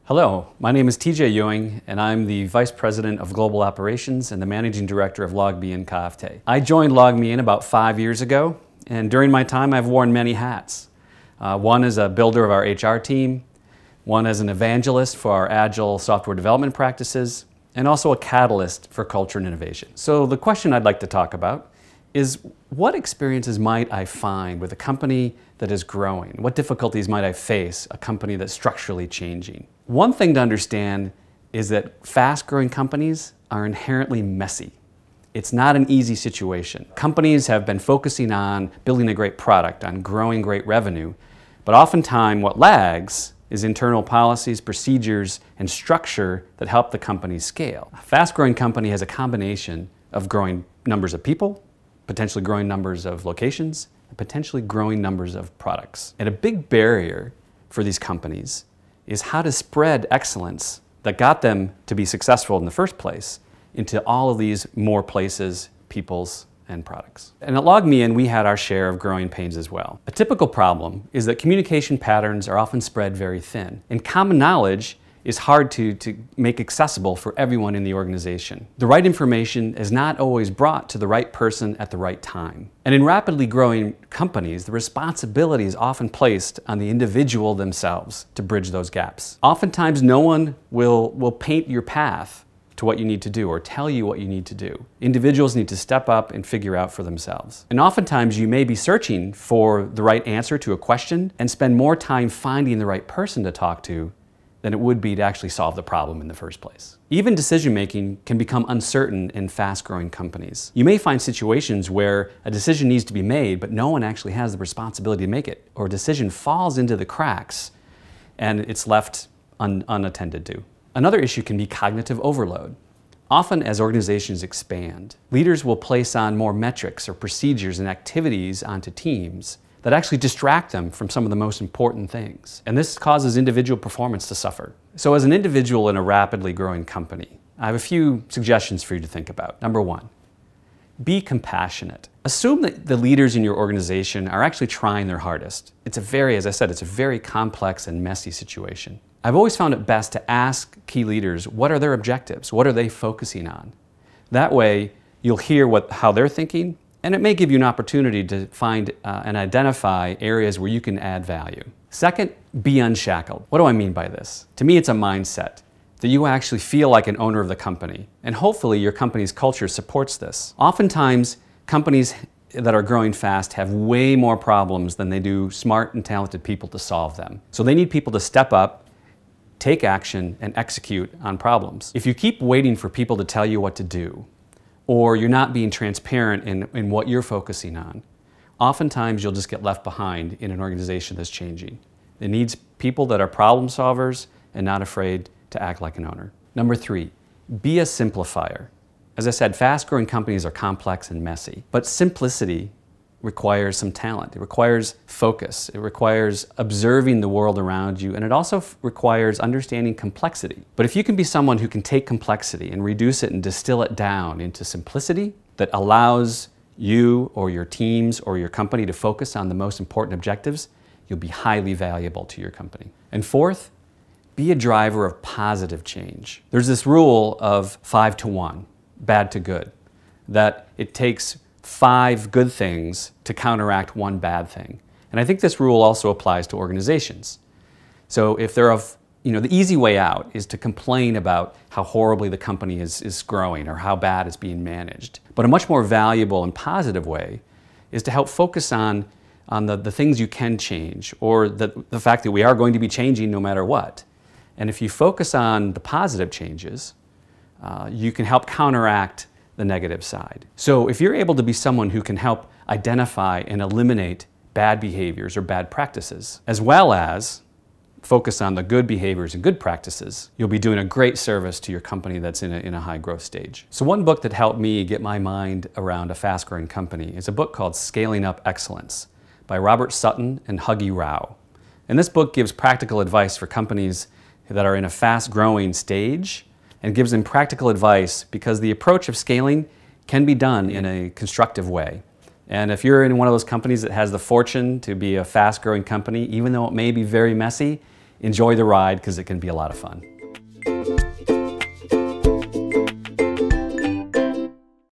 Hello, my name is TJ Ewing, and I'm the Vice President of Global Operations and the Managing Director of LogMeIn Kafte. I joined LogMeIn about 5 years ago, and during my time I've worn many hats. One as a builder of our HR team, one as an evangelist for our agile software development practices, and also a catalyst for culture and innovation. So the question I'd like to talk about is, what experiences might I find with a company that is growing? What difficulties might I face a company that's structurally changing? One thing to understand is that fast-growing companies are inherently messy. It's not an easy situation. Companies have been focusing on building a great product, on growing great revenue, but oftentimes what lags is internal policies, procedures, and structure that help the company scale. A fast-growing company has a combination of growing numbers of people, potentially growing numbers of locations, and potentially growing numbers of products. And a big barrier for these companies is how to spread excellence that got them to be successful in the first place into all of these more places, peoples, and products. And at LogMeIn, we had our share of growing pains as well. A typical problem is that communication patterns are often spread very thin, and common knowledge is hard to make accessible for everyone in the organization. The right information is not always brought to the right person at the right time. And in rapidly growing companies, the responsibility is often placed on the individual themselves to bridge those gaps. Oftentimes, no one will paint your path to what you need to do or tell you what you need to do. Individuals need to step up and figure out for themselves. And oftentimes you may be searching for the right answer to a question and spend more time finding the right person to talk to than it would be to actually solve the problem in the first place. Even decision-making can become uncertain in fast-growing companies. You may find situations where a decision needs to be made, but no one actually has the responsibility to make it, or a decision falls into the cracks and it's left unattended to. Another issue can be cognitive overload. Often as organizations expand, leaders will place on more metrics or procedures and activities onto teams that actually distract them from some of the most important things. And this causes individual performance to suffer. So as an individual in a rapidly growing company, I have a few suggestions for you to think about. Number one, be compassionate. Assume that the leaders in your organization are actually trying their hardest. As I said, it's a very complex and messy situation. I've always found it best to ask key leaders, what are their objectives? What are they focusing on? That way, you'll hear how they're thinking, and it may give you an opportunity to find and identify areas where you can add value. Second, be unshackled. What do I mean by this? To me, it's a mindset that you actually feel like an owner of the company, and hopefully your company's culture supports this. Oftentimes, companies that are growing fast have way more problems than they do smart and talented people to solve them. So they need people to step up, take action, and execute on problems. If you keep waiting for people to tell you what to do, or you're not being transparent in what you're focusing on, oftentimes you'll just get left behind in an organization that's changing. It needs people that are problem solvers and not afraid to act like an owner. Number three, be a simplifier. As I said, fast-growing companies are complex and messy, but simplicity requires some talent. It requires focus. It requires observing the world around you, and it also requires understanding complexity. But if you can be someone who can take complexity and reduce it and distill it down into simplicity that allows you or your teams or your company to focus on the most important objectives, you'll be highly valuable to your company. And fourth, be a driver of positive change. There's this rule of 5 to 1, bad to good, that it takes 5 good things to counteract 1 bad thing. And I think this rule also applies to organizations. So if the easy way out is to complain about how horribly the company is growing or how bad it's being managed. But a much more valuable and positive way is to help focus on the things you can change, or the fact that we are going to be changing no matter what. And if you focus on the positive changes, you can help counteract the negative side. So if you're able to be someone who can help identify and eliminate bad behaviors or bad practices, as well as focus on the good behaviors and good practices, you'll be doing a great service to your company that's in a high growth stage. So one book that helped me get my mind around a fast growing company is a book called Scaling Up Excellence by Robert Sutton and Huggy Rao. And this book gives practical advice for companies that are in a fast growing stage, and gives them practical advice because the approach of scaling can be done in a constructive way. And if you're in one of those companies that has the fortune to be a fast-growing company, even though it may be very messy, enjoy the ride because it can be a lot of fun.